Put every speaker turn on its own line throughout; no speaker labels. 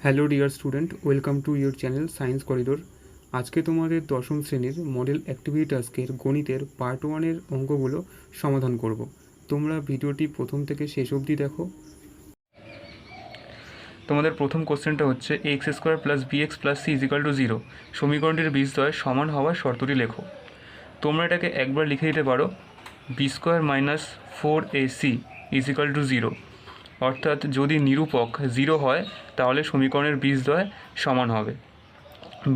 Hello dear student, welcome to your channel science corridor. আজকে তোমাদের দশম শ্রেণীর মডেল অ্যাক্টিভিটি টাস্কের গণিতের পার্ট 1-এর অঙ্কগুলো সমাধান করব। তোমরা ভিডিওটি প্রথম থেকে শেষ অবধি দেখো।
তোমাদের প্রথম কোশ্চেনটা হচ্ছে x² + bx + c = 0 সমীকরণটির বীজদ্বয় সমান হওয়ার শর্তটি লেখো। তোমরা এটাকে একবার লিখে দিতে পারো b² - 4ac = 0, অর্থাৎ যদি নিরূপক 0 হয় তাহলে সমীকরণের বীজদ্বয় সমান হবে।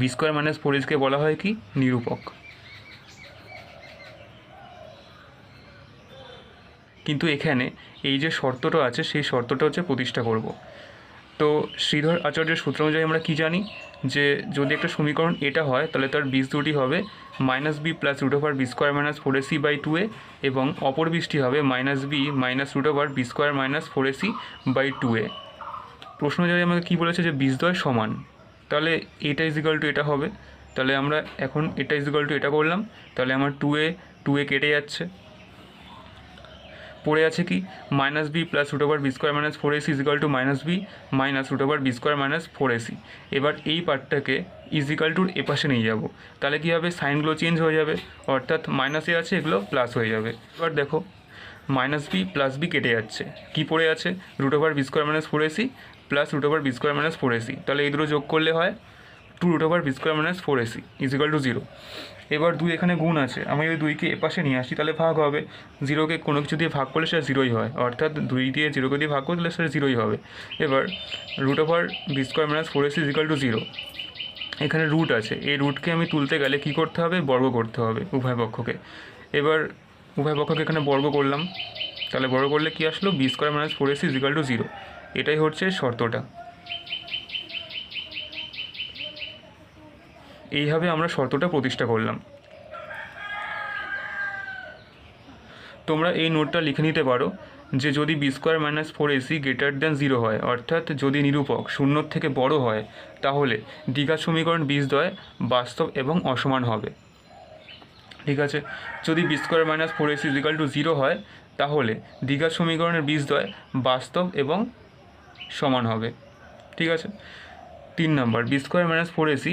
b² - 4ac বলা হয় কি নিরূপক। কিন্তু এখানে এই যে শর্তটা আছে সেই শর্তটা হচ্ছে প্রতিষ্ঠা করব। তো শ্রীধর আচার্যের সূত্র অনুযায়ী আমরা কী জানি যে যদি একটা সমীকরণ এটা হয় তাহলে তার বীজ দুটি হবে -b + √b² - 4ac/2a এবং অপর বীজটি হবে -b - √b² - 4ac/2a। প্রশ্ন অনুযায়ী আমাকে কী বলেছে যে বীজদ্বয় সমান, তাহলে এটা = এটা হবে। তাহলে আমরা এখন এটা = এটা করলাম, তাহলে আমার 2a কেটে যাচ্ছে, পড়ে আছে কি -b + √b² - 4ac = -b - √b² - 4ac। এবার এই পার্টটাকে ইজিক্যালটুর এপাশে নিয়ে যাব, তাহলে কী হবে সাইনগুলো চেঞ্জ হয়ে যাবে, অর্থাৎ মাইনাসে আছে এগুলো প্লাস হয়ে যাবে। এবার দেখো -b + b কেটে যাচ্ছে, কি পড়ে আছে √b² - 4ac + √b² - 4ac, তাহলে এই দুটো যোগ করলে হয় 2√b² - 4ac = 0। এবার 2 এখানে গুণ আছে, আমি ওই 2কে এপাশে নিয়ে আসি তাহলে ভাগ হবে, 0কে কোনো কিছু দিয়ে ভাগ করলে সেটা 0ই হয়, অর্থাৎ 2 দিয়ে 0কে দিয়ে ভাগ করলে সেটা 0ই হবে। এবার √b² - 4ac = 0, এখানে রুট আছে, এই রুটকে আমি তুলতে গেলে কি করতে হবে বর্গ করতে হবে উভয় পক্ষকে। এবার উভয় পক্ষকে এখানে বর্গ করলাম, তাহলে বর্গ করলে কি আসলো b² - 4ac = 0। এটাই হচ্ছে শর্তটা। এইভাবে আমরা শর্তটা প্রতিষ্ঠা করলাম। তোমরা এই নোটটা লিখে নিতে পারো যে যদি b² - 4ac > 0 হয়, অর্থাৎ যদি নিরূপক 0 থেকে বড় হয় তাহলে দ্বিঘাত সমীকরণ বীজদ্বয় বাস্তব এবং অসমান হবে। ঠিক আছে, যদি b² - 4ac = 0 হয় তাহলে দ্বিঘাত সমীকরণের বীজদ্বয় বাস্তব এবং সমান হবে। ঠিক আছে। 3 নম্বর, b² - 4ac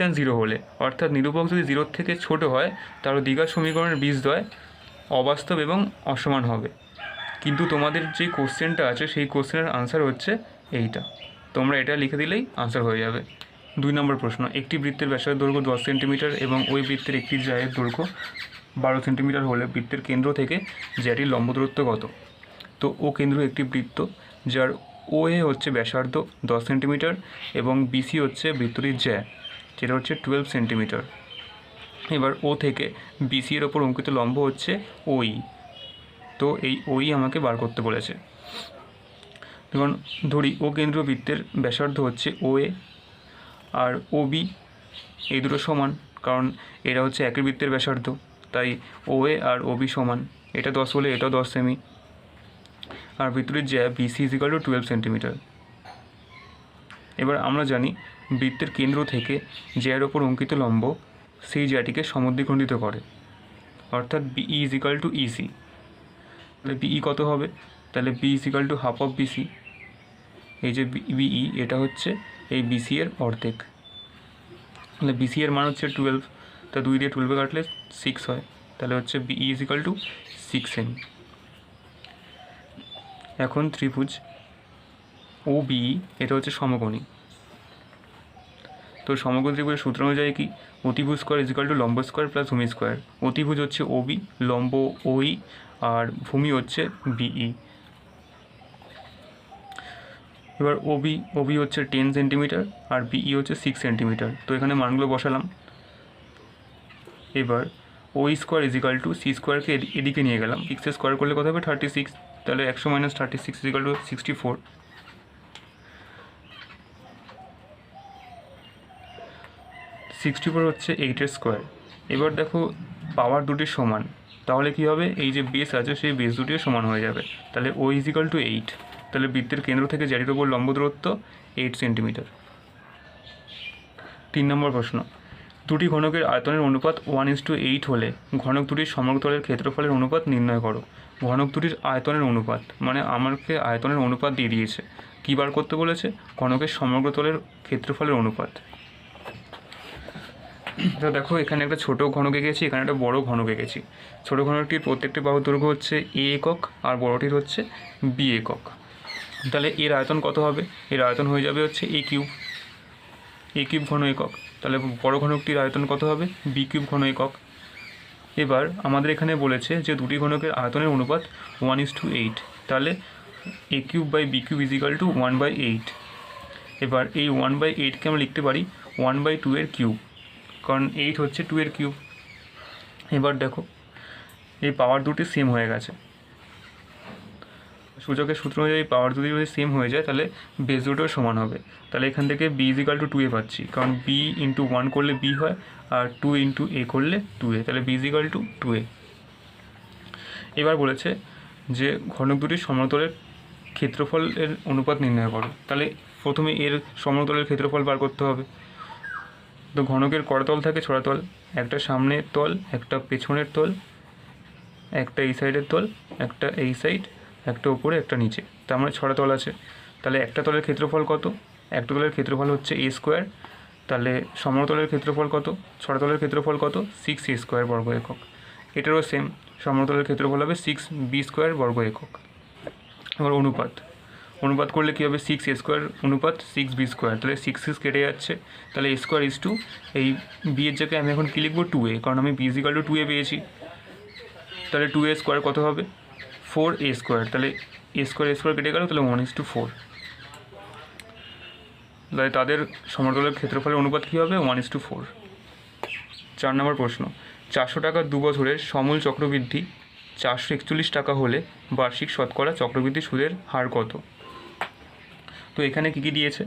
< 0 হলে, অর্থাৎ নিরূপক যদি 0 থেকে ছোট হয় তাহলে দ্বিঘাত সমীকরণের বীজদ্বয় অবাস্তব এবং অসমান হবে। কিন্তু তোমাদের যে কোশ্চেনটা আছে সেই কোশ্চেনের আনসার হচ্ছে এইটা, তোমরা এটা লিখে দিলেই আনসার হয়ে যাবে। 2 নম্বর প্রশ্ন, একটি বৃত্তের ব্যাসার্ধ দৈর্ঘ্য 10 সেন্টিমিটার এবং ওই বৃত্তের একটি জ্যায়ের দৈর্ঘ্য 12 সেন্টিমিটার হলে বৃত্তের কেন্দ্র থেকে জ্যাটির লম্ব দূরত্ব কত? তো ও কেন্দ্র একটি বৃত্ত যার OA হচ্ছে ব্যাসার্ধ 10 সেন্টিমিটার এবং BC হচ্ছে বৃত্তটির জ্যা, যেটা হচ্ছে 12 সেন্টিমিটার। এবার ও থেকে BC এর ওপর অঙ্কিত লম্ব হচ্ছে OE, তো এই OE আমাকে বার করতে বলেছে। দেখুন ধরি ও কেন্দ্র বৃত্তের ব্যাসার্ধ হচ্ছে OA আর OB, এই দুটো সমান, কারণ এরা হচ্ছে একই বৃত্তের ব্যাসার্ধ, তাই OA আর OB সমান। এটা 10 হলে এটাও 10 সেমি। আর বৃত্তটির জ্যা BC = 12 সেন্টিমিটার। এবার আমরা জানি বৃত্তের কেন্দ্র থেকে জ্যায়ের ওপর অঙ্কিত লম্ব সেই জ্যাটিকে সমদ্বিখণ্ডিত করে, অর্থাৎ BE = EC। তাহলে BE কত হবে? তাহলে B = হাফ অফ BC। এই যে BE এটা হচ্ছে এই BC এর অর্ধেক, তাহলে BC এর মান হচ্ছে 12, তা 2 দিয়ে 12 কাটলে 6 হয়, তাহলে হচ্ছে BE = 6 সেমি। এখন ত্রিভুজ OBE এটা হচ্ছে সমকোণী। তো সমকোণী ত্রিভুজের সূত্র অনুযায়ী কি অতিভুজ স্কয়ার = লম্ব স্কয়ার + ভূমি স্কয়ার। অতিভুজ হচ্ছে OB, লম্ব OE আর ভূমি হচ্ছে BE। এবার OB হচ্ছে 10 সেন্টিমিটার আর BE হচ্ছে 6 সেন্টিমিটার, তো এখানে মানগুলো বসালাম। এবার OE² = C² এদিকে নিয়ে গেলাম, 6 স্কোয়ার করলে কত হবে 36, তাহলে 100 - 36 = 64। 64 হচ্ছে 8 স্কোয়ার। এবার দেখো পাওয়ার দুটির সমান, তাহলে কি হবে এই যে বেস আছে সেই বেস দুটিও সমান হয়ে যাবে, তাহলে O = 8। তাহলে বৃত্তের কেন্দ্র থেকে জ্যাটির ওপর লম্ব দূরত্ব 8 সেন্টিমিটার। 3 নম্বর প্রশ্ন, দুটি ঘনকের আয়তনের অনুপাত 1:8 হলে ঘনক দুটির সমতলের ক্ষেত্রফলের অনুপাত নির্ণয় করো। ঘনক দুটির আয়তনের অনুপাত মানে আমাকে আয়তনের অনুপাত দিয়ে দিয়েছে, কী বার করতে বলেছে? ঘনকের সমগ্র তলের ক্ষেত্রফলের অনুপাত। তো দেখো এখানে একটা ছোটো ঘনক এঁকেছি, এখানে একটা বড় ঘনক এঁকেছি। ছোটো ঘনকটির প্রত্যেকটি বাহুর দৈর্ঘ্য হচ্ছে এ একক আর বড়টির হচ্ছে বি একক। তাহলে এর আয়তন কত হবে? এর আয়তন হয়ে যাবে হচ্ছে এ কিউব ঘন একক। তাহলে বড় ঘনকটির আয়তন কত হবে? বি কিউব ঘন একক। এবার আমাদের এখানে বলেছে যে দুটি ঘনকের আয়তনের অনুপাত 1:8। তাহলে a cube by b cube equal to 1/8। এবার এই 1/8কে আমরা লিখতে পারি 1/2 এর কিউব, কারণ 8 হচ্ছে 2 এর কিউব। এবার দেখো এই পাওয়ার দুটি সেম হয়ে গেছে। সূচকের সূত্র অনুযায়ী পাওয়ার দুটি যদি সেম হয়ে যায় তাহলে বেস দুটোও সমান হবে। তাহলে এখান থেকে বি ইজিক্যাল টু 2a পাচ্ছি, কারণ বি ইন্টু 1 করলে বি হয় আর 2 ইন্টু এ করলে 2a, তাহলে বি ইজিক্যাল টু 2a। এবার বলেছে যে ঘনক দুটির সমতলের ক্ষেত্রফলের অনুপাত নির্ণয় করো। তাহলে প্রথমে এর সমতলের ক্ষেত্রফল বার করতে হবে। তো ঘনকের কটা তল থাকে? ছটা তল। একটা সামনের তল, একটা পেছনের তল, একটা এই সাইডের তল, একটা এই সাইড, একটা উপরে, একটা নিচে। তার মানে ছটা তল আছে। তাহলে একটা তলের ক্ষেত্রফল কত? একটা তলের ক্ষেত্রফল হচ্ছে এ স্কোয়ার। তাহলে সমতলের ক্ষেত্রফল কত? ছটা তলের ক্ষেত্রফল কত? 6a স্কোয়ার বর্গ একক। এটারও সেম, সমতলের ক্ষেত্রফল হবে 6b স্কোয়ার বর্গ একক। এবার অনুপাত করলে কী হবে? 6a স্কোয়ার অনুপাত 6b স্কোয়ার। তাহলে 6 কেটে যাচ্ছে, তাহলে a স্কোয়ার ইজ টু, এই বি এর জায়গায় আমি এখন কী লিখবো? 2a, কারণ আমি বি ইজিক্যাল টু 2a পেয়েছি। তাহলে 2a স্কোয়ার কত হবে? 4a square. তাহলে a স্কোয়ার কেটে গেল, তাহলে 1:4। তাহলে তাদের সমতলের ক্ষেত্রফলের অনুপাত কী হবে? 1:4। 4 নম্বর প্রশ্ন, 400 টাকার 2 বছরের সমূল চক্রবৃদ্ধি 441 টাকা হলে বার্ষিক শতকরা চক্রবৃদ্ধি সুদের হার কত? তো এখানে কী দিয়েছে?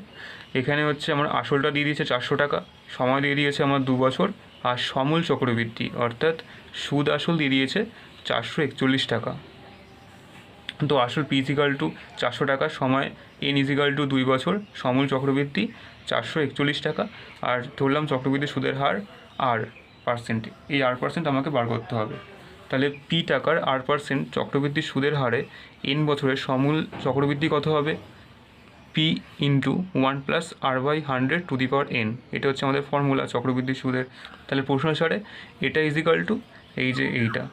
এখানে হচ্ছে আমার আসলটা দিয়ে দিয়েছে 400 টাকা, সময় দিয়ে দিয়েছে আমার 2 বছর, আর সমূল চক্রবৃদ্ধি অর্থাৎ সুদ আসল দিয়ে দিয়েছে 441 টাকা। তো আসল পি ইজিক্যাল টু 400 টাকা, সময় এন ইজিক্যাল টু 2 বছর, সমূল চক্রবৃদ্ধি 441 টাকা, আর ধরলাম চক্রবৃদ্ধি সুদের হার R%। এই R% আমাকে বার করতে হবে। তাহলে পি টাকার R% চক্রবৃদ্ধি সুদের হারে এন বছরের সমূল চক্রবৃদ্ধি কত হবে? P into 1 plus R/100⁴n। এটা হচ্ছে আমাদের ফর্মুলা চক্রবৃদ্ধি সুদের। তাহলে প্রশ্ন অনুসারে এটা ইজিক্যাল টু এই যে এইটা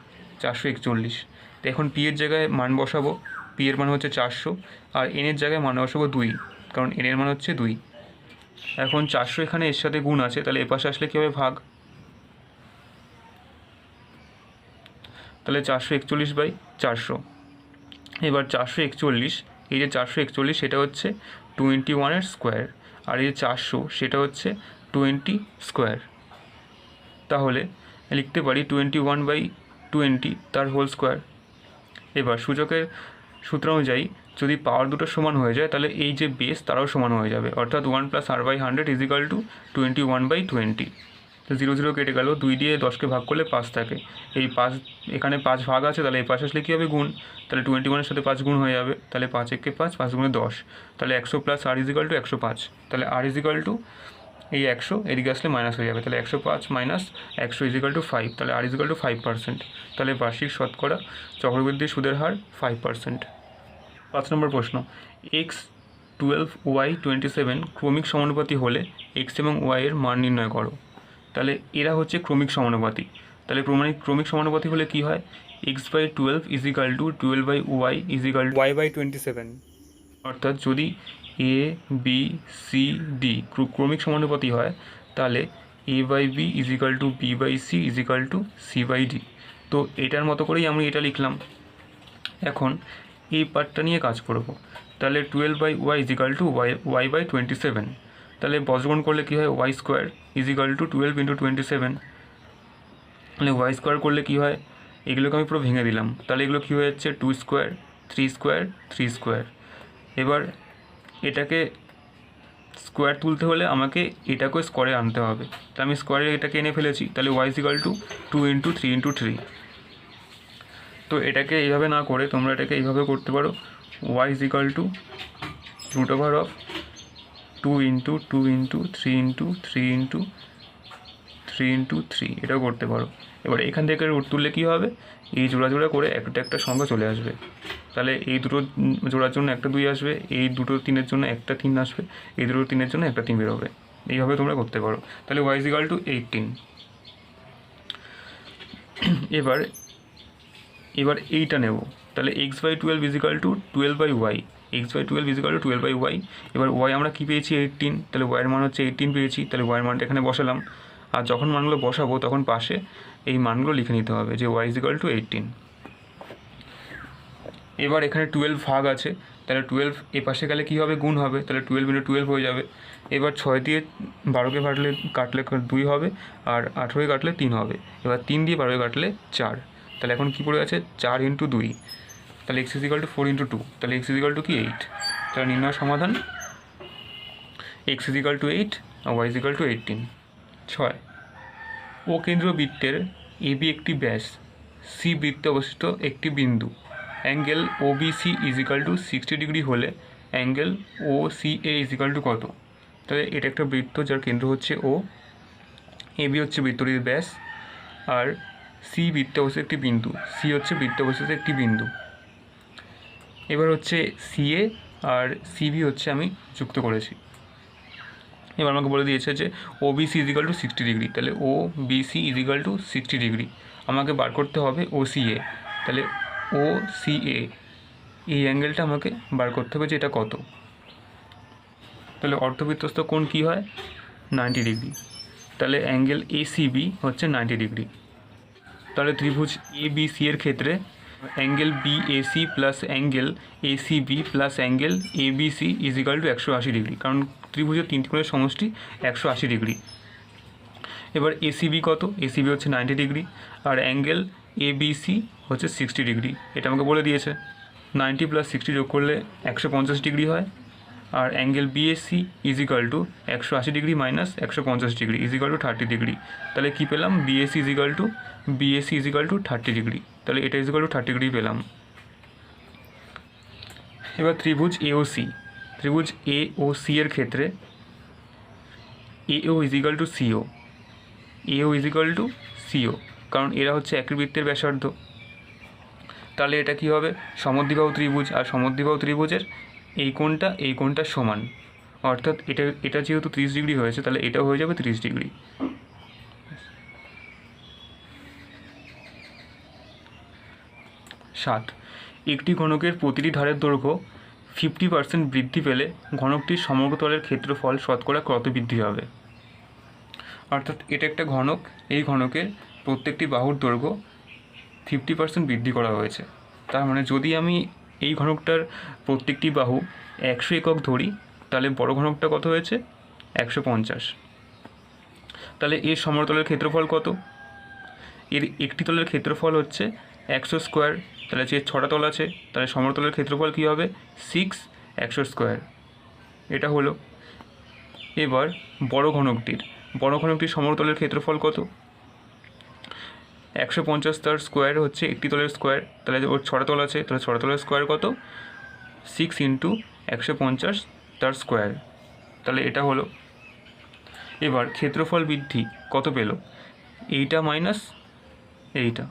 441। তো এখন পি এর জায়গায় মান বসাবো। পি এর মান হচ্ছে 400, আর এন এর জায়গায় মান বসাবো 2, কারণ এন এর মান হচ্ছে 2। এখন 400 এখানে এর সাথে গুণ আছে, তাহলে এপাশে আসলে কী হবে? ভাগ। তাহলে 441/400। এবার 441, এই যে 441 সেটা হচ্ছে 21 স্কোয়ার, আর এই যে 400 সেটা হচ্ছে 20 স্কোয়ার। তাহলে লিখতে পারি 21/20 তার হোল স্কোয়ার। এবার সূচকের সূত্র অনুযায়ী যদি পাওয়ার দুটো সমান হয়ে যায় তাহলে এই যে বেস তারাও সমান হয়ে যাবে, অর্থাৎ 1 প্লাস R/100 ইজিক্যাল টু 21/20। তো 0 0 কেটে গেল, 2 দিয়ে 10কে ভাগ করলে 5 থাকে। এই 5 এখানে 5 ভাগ আছে, তাহলে এই পাশে আসলে কী হবে? গুণ। তাহলে 21-এর সাথে 5 গুণ হয়ে যাবে, তাহলে 5 একে 5, 5 গুণে 10, তাহলে 100 প্লাস R ইজিক্যাল টু 105। তাহলে R ইজিক্যাল টু এই 100 এদিকে আসলে মাইনাস হয়ে যাবে, তাহলে 105 মাইনাস 100 ইজিক্যাল টু 5, তাহলে R ইজিক্যাল টু 5%। তাহলে বার্ষিক শতকরা চক্রবৃদ্ধি সুদের হার 5%। 5 নম্বর প্রশ্ন, x12 y27 ক্রমিক সমানুপাতি হলে x এবং y এর মান নির্ণয় করো। তাহলে এরা হচ্ছে ক্রমিক সমানুপাতি। তাহলে ক্রমিক সমানুপাতি হলে কি হয়? x/12 is equal two 12/y is equal two y/27। অর্থাৎ যদি a b c d ক্রমিক সমানুপাতি হয় তাহলে a/b is equal two b/c is equal two c/d। তো এটার মতো করেই আমি এটা লিখলাম। এখন এই পার্টটা নিয়ে কাজ করব। তাহলে 12/y ইজিক্যাল টু y/27। তাহলে বজ্রগুণ করলে কী হয়? y square is equal to 12 × 27। তাহলে y স্কোয়ার করলে কী হয়? এগুলোকে আমি পুরো ভেঙে দিলাম, তাহলে এগুলো কী হয়ে যাচ্ছে? 2 স্কোয়ার 3 স্কোয়ার 3 স্কোয়ার। এবার এটাকে স্কোয়ার তুলতে হলে আমাকে এটাকেও স্কোয়ারে আনতে হবে, তা আমি স্কোয়ারে এটাকে এনে ফেলেছি। তাহলে y ইজিক্যাল টু 2 × 3 × 3। তো এটাকে এইভাবে না করে তোমরা এটাকে এইভাবে করতে পারো, y ইজিক্যাল টু √2 × 2 × 3 × 3 × 3 × 3 এটাও করতে পারো। এবার এখান থেকে রুট তুললে কী হবে, এই জোড়া জোড়া করে একটা একটা সংখ্যা চলে আসবে। তাহলে এই দুটো জোড়ার জন্য একটা 2 আসবে, এই দুটো 3-এর জন্য একটা 3 আসবে, এই দুটো 3-এর জন্য একটা 3 বেরোবে। এইভাবে তোমরা করতে পারো। তাহলে y = 18। এবার এইটা নেব, তাহলে x/12 = 12/y, x/12 = 12/y। এবার y আমরা কী পেয়েছি 18, তাহলে y এর মান হচ্ছে 18 পেয়েছি, তাহলে y এর মানটা এখানে বসালাম। আর যখন মানগুলো বসাবো তখন পাশে এই মানগুলো লিখে নিতে হবে যে y = 18। এবার এখানে 12 ভাগ আছে, তাহলে 12 এ পাশে গেলে কী হবে, গুণ হবে, তাহলে 12 × 12 হয়ে যাবে। এবার 6 দিয়ে 12কে কাটলে 2 হবে, আর 18 কাটলে 3 হবে। এবার 3 দিয়ে 12কে কাটলে 4। তাহলে এখন কী পড়ে আছে, 4 × 2, তাহলে x = 4 × 2, তাহলে x = কি 8। তাহলে নির্ণয় সমাধান x = 8 আর y = 18। 6, ও কেন্দ্রীয় বৃত্তের AB একটি ব্যাস, সি বৃত্তে অবস্থিত একটি বিন্দু, অ্যাঙ্গেল OBC = 60 ডিগ্রি হলে অ্যাঙ্গেল OCA = কত। তাহলে এটা একটা বৃত্ত যার কেন্দ্র হচ্ছে O, AB হচ্ছে বৃত্তটির ব্যাস, আর সি বৃত্তে অবস্থিত একটি বিন্দু, সি হচ্ছে বৃত্তে অবস্থিত একটি বিন্দু। এবার হচ্ছে CA আর CB হচ্ছে আমি যুক্ত করেছি। এবার আমাকে বলে দিয়েছে যে OBC = 60 ডিগ্রি, তাহলে OBC = 60 ডিগ্রি। আমাকে বার করতে হবে OCA, তাহলে OCA এই অ্যাঙ্গেলটা আমাকে বার করতে হবে যে এটা কত। তাহলে অর্ধবৃত্তস্থ কোণ কী হয়, 90 ডিগ্রি। তাহলে অ্যাঙ্গেল ACB হচ্ছে 90 ডিগ্রি। তাহলে ত্রিভুজ ABC এর ক্ষেত্রে angle BAC plus angle ACB plus angle ABC = 180 degree, কারণ ত্রিভুজের তিনটি কোণের সমষ্টি 180 ডিগ্রি। এবার ACB কত, ACB হচ্ছে 90 ডিগ্রি, আর অ্যাঙ্গেল ABC হচ্ছে 60 ডিগ্রি। এটা আমাকে বলে দিয়েছে। 90 + 60 যোগ করলে 150 ডিগ্রি হয়, আর angle BAC = 180 degree minus 150 degree = 30 degree. তাহলে কী পেলাম, BAC = 30 ডিগ্রি, তাহলে এটা = 30 ডিগ্রি পেলাম। এবার ত্রিভুজ AOC, ত্রিভুজ AOC এর ক্ষেত্রে AO = CO, AO = CO, কারণ এরা হচ্ছে একই বৃত্তের ব্যাসার্ধ। তাহলে এটা কী হবে, সমদ্বিবাহু ত্রিভুজ, আর সমদ্বিবাহু ত্রিভুজের এই কোণটা সমান, অর্থাৎ এটা যেহেতু 30 ডিগ্রি হয়েছে, তাহলে এটাও হয়ে যাবে 30 ডিগ্রি। 7, একটি ঘনকের প্রতিটি ধারের দৈর্ঘ্য 50% বৃদ্ধি পেলে ঘনকটির সমগ্রতলের ক্ষেত্রফল শতকরা কত বৃদ্ধি হবে। অর্থাৎ এটা একটা ঘনক, এই ঘনকের প্রত্যেকটি বাহুর দৈর্ঘ্য 50% বৃদ্ধি করা হয়েছে। তার মানে যদি আমি এই ঘনকটার প্রত্যেকটি বাহু 100 একক ধরি, তাহলে বড় ঘনকটা কত হয়েছে, 150। তাহলে এর সমতলের ক্ষেত্রফল কত, এর একটি তলের ক্ষেত্রফল হচ্ছে 100 স্কোয়ার, তাহলে যে 6টা তল আছে, তাহলে সমতলের ক্ষেত্রফল কী হবে, 6 100 স্কোয়ার, এটা হলো। এবার বড় ঘনকটির সমতলের ক্ষেত্রফল কত, 150 তার স্কোয়ার হচ্ছে একটি তলের স্কোয়ার, তাহলে ওর 6টা তল আছে, তাহলে 6টা তলের স্কোয়ার কত, 6 × 150 তার স্কোয়ার, তাহলে এটা হলো। এবার ক্ষেত্রফল বৃদ্ধি কত পেল, এইটা মাইনাস এইটা,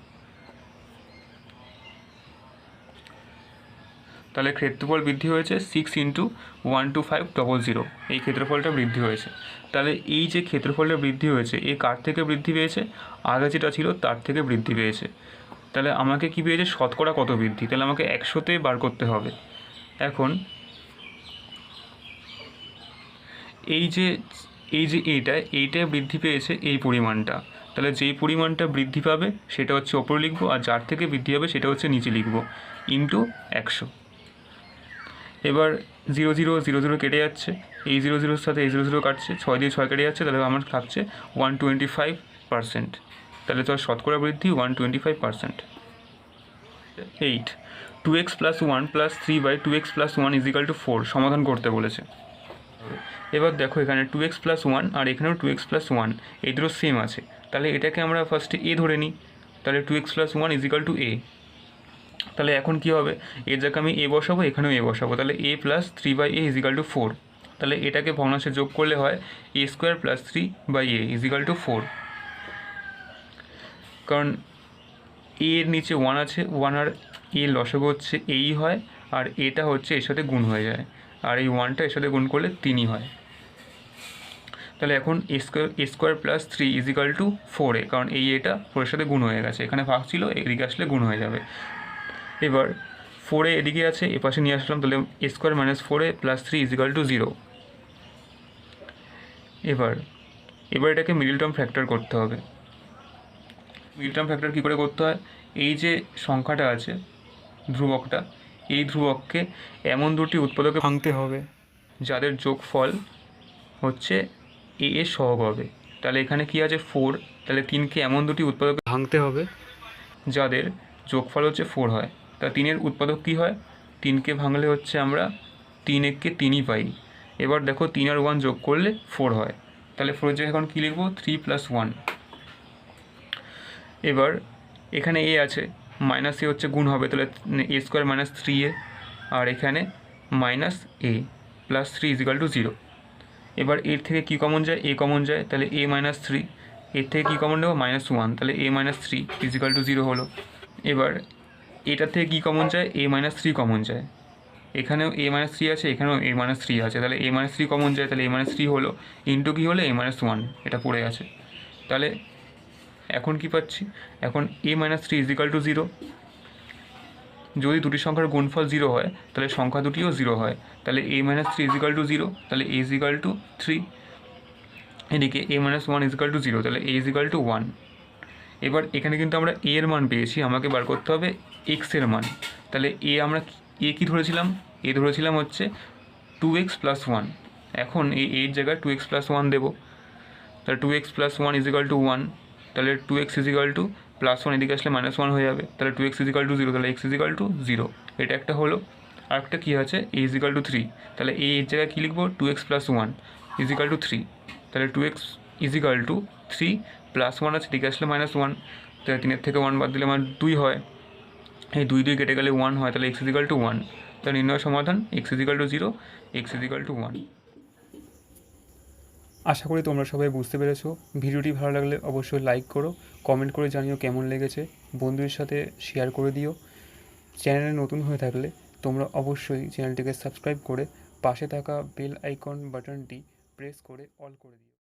তাহলে ক্ষেত্রফল বৃদ্ধি হয়েছে 6 × 12500, এই ক্ষেত্রফলটা বৃদ্ধি হয়েছে। তাহলে এই যে ক্ষেত্রফলটা বৃদ্ধি হয়েছে, এ কার থেকে বৃদ্ধি পেয়েছে, আগে যেটা ছিল তার থেকে বৃদ্ধি পেয়েছে। তাহলে আমাকে কী পেয়েছে, শতকরা কত বৃদ্ধি, তাহলে আমাকে 100তে বার করতে হবে। এখন এই যে এইটা বৃদ্ধি পেয়েছে এই পরিমাণটা, তাহলে যেই পরিমাণটা বৃদ্ধি পাবে সেটা হচ্ছে ওপরে লিখবো, আর যার থেকে বৃদ্ধি হবে সেটা হচ্ছে নিচে লিখবো, ইন্টু 100। এবার 0 0 0 0 কেটে যাচ্ছে, এই 0 0-র সাথে এই 0 0 কাটছে, 6 দিয়ে 6 কেটে যাচ্ছে, তাহলে আমার থাকছে 125%, তাহলে তো শতকরা বৃদ্ধি 125%। 8, 2x + 1 + 3/2x + 1 = 4 সমাধান করতে বলেছে। এবার দেখো এখানে 2x + 1 আর এখানেও 2x + 1, এই দুটো সেম আছে, তাহলে এটাকে আমরা ফার্স্টে a ধরে নিই, তাহলে 2x + 1 = a। তাহলে এখন কি হবে, এর জায়গায় আমি a বসাবো, এখানেও a বসাবো, তাহলে a + 3/a = 4। তাহলে এটাকে ভগ্নাংশে যোগ করলে হয় a² + 3/a = 4। কারণ এর নিচে 1 আছে, 1 আর এর লসাগু হচ্ছে এই হয়, আর এটা হচ্ছে এর সাথে গুণ হয়ে যায়, আর এই 1টা এর সাথে গুণ করলে 3ই হয়। তাহলে এখন a square plus 3 equal to 4a, কারণ এটা 4 এর সাথে গুণ হয়ে গেছে, এখানে ভাগ ছিল, এদিকে আসলে গুণ হয়ে যাবে। এবার 4a এদিকে আছে, এপাশে নিয়ে আসলাম, তাহলে a square minus 4a plus 3 equal to 0। এবার এটাকে মিডল টার্ম ফ্যাক্টর করতে হবে। মিডল টার্ম ফ্যাক্টর কী করে করতে হয়, এই যে সংখ্যাটা আছে ধ্রুবকটা, এই ধ্রুবককে এমন দুটি উৎপাদকে ভাঙতে হবে যাদের যোগফল হচ্ছে এর সহগ হবে। তাহলে এখানে কি আছে 4, তাহলে 3কে এমন দুটি উৎপাদকে ভাঙতে হবে যাদের যোগফল হচ্ছে 4 হয়। তা 3-এর উৎপাদক কী হয়, 3কে ভাঙলে হচ্ছে আমরা 3 এককে 3ই পাই। এবার দেখো 3 আর 1 যোগ করলে 4 হয়, তাহলে 4 জায়গায় এখন কী লিখবো, 3 + 1। এবার এখানে এ আছে, মাইনাস এ হচ্ছে গুণ হবে, তাহলে এ স্কোয়ার মাইনাস 3a, আর এখানে minus A plus 3 equal to 0। এবার এর থেকে কী কমন যায়, এ কমন যায়, তাহলে a মাইনাস 3, এর থেকে কী কমন নেবো, -1, তাহলে a মাইনাস 3 ইজিক্যাল টু 0 হলো। এবার এটার থেকে কী কমন যায়, a মাইনাস 3 কমন যায়, এখানেও a মাইনাস 3 আছে, এখানেও a মাইনাস 3 আছে, তাহলে a মাইনাস 3 কমন যায়, তাহলে a মাইনাস 3 হলো, ইন্টু কী হলো, a মাইনাস 1, এটা পড়ে আছে। তাহলে এখন কি পাচ্ছি, এখন a মাইনাস 3 ইজিক্যাল টু 0। যদি দুটি সংখ্যার গুণফল 0 হয় তাহলে সংখ্যা দুটিও 0 হয়, তাহলে a মাইনাস 3 ইজিক্যাল টু 0, তাহলে a ইজিক্যাল টু 3। এদিকে a মাইনাস 1 ইজিক্যাল টু 0, তাহলে a ইজিক্যাল টু 1। এবার এখানে কিন্তু আমরা a এর মান পেয়েছি, আমাকে বার করতে হবে x এর মান। তাহলে আমরা কী ধরেছিলাম, ধরেছিলাম হচ্ছে 2x প্লাস 1। এখন এই এর জায়গায় 2x প্লাস 1 দেবো, তাহলে 2x প্লাস 1 ইজিক্যাল টু 1, তাহলে 2x ইজিক্যাল টু প্লাস 1 এদিকে আসলে -1 হয়ে যাবে, তাহলে 2x ইজিক্যাল টু 0, তাহলে x ইজিক্যাল টু 0, এটা একটা হলো। আর একটা কী আছে, a ইজিক্যাল টু 3, তাহলে এর জায়গায় কী লিখবো, 2x প্লাস 1 ইজিক্যাল টু 3, তাহলে 2x ইজিক্যাল টু 3 প্লাস 1 আছে, এদিকে আসলে -1, তাহলে 3 থেকে 1 বাদ দিলে আমার 2 হয়, এই 2 কেটে গেলে 1 হয়, তাহলে x ইজিক্যাল টু 1। তাহলে নির্ণয় সমাধান x is equal to 0, x is equal to 1।
আশা করি তোমরা সবাই বুঝতে পেরেছো। ভিডিওটি ভালো লাগলে অবশ্যই লাইক করো, কমেন্ট করে জানিও কেমন লেগেছে, বন্ধুদের সাথে শেয়ার করে দিও। চ্যানেলে নতুন হয়ে থাকলে তোমরা অবশ্যই চ্যানেলটিকে সাবস্ক্রাইব করে পাশে থাকা বেল আইকন বাটনটি প্রেস করে অল করে দিও।